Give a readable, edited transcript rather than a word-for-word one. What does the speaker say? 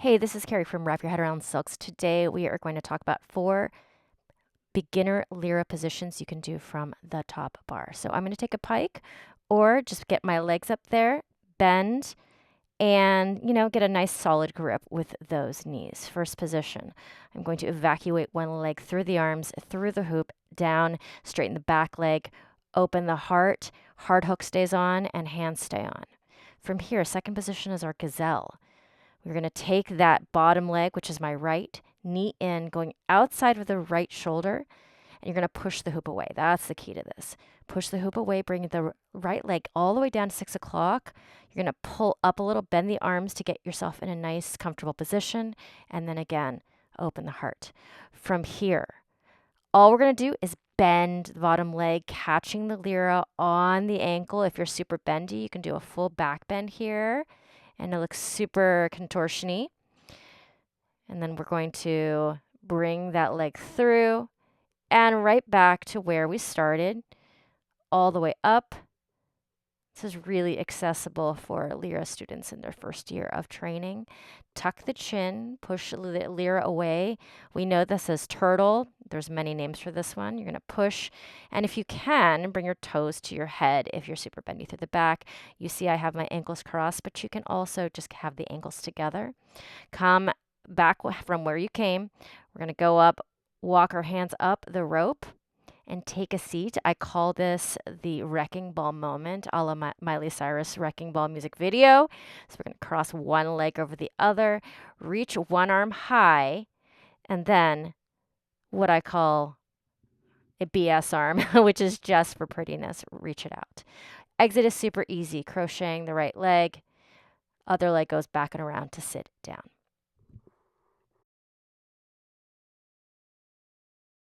Hey, this is Carrie from Wrap Your Head Around Silks. Today we are going to talk about 4 beginner Lyra positions you can do from the top bar. So I'm going to take a pike or just get my legs up there, bend, and get a nice solid grip with those knees. First position, I'm going to evacuate one leg through the arms, through the hoop, down, straighten the back leg, open the heart, hard hook stays on, and hands stay on. From here, second position is our gazelle. We're going to take that bottom leg, which is my right, knee in, going outside with the right shoulder, and you're going to push the hoop away. That's the key to this. Push the hoop away, bring the right leg all the way down to 6 o'clock. You're going to pull up a little, bend the arms to get yourself in a nice, comfortable position, and then again, open the heart. From here, all we're going to do is bend the bottom leg, catching the Lyra on the ankle. If you're super bendy, you can do a full back bend here, and it looks super contortion-y. And then we're going to bring that leg through and right back to where we started, all the way up. This is really accessible for Lyra students in their first year of training. Tuck the chin, push the Lyra away. We know this is turtle. There's many names for this one. You're going to push, and if you can, bring your toes to your head if you're super bendy through the back. You see I have my ankles crossed, but you can also just have the ankles together. Come back from where you came. We're going to go up, walk our hands up the rope, and take a seat. I call this the wrecking ball moment, a la Miley Cyrus wrecking ball music video. So we're going to cross one leg over the other, reach one arm high, and then what I call a BS arm, which is just for prettiness, reach it out. Exit is super easy, crocheting the right leg, other leg goes back and around to sit down.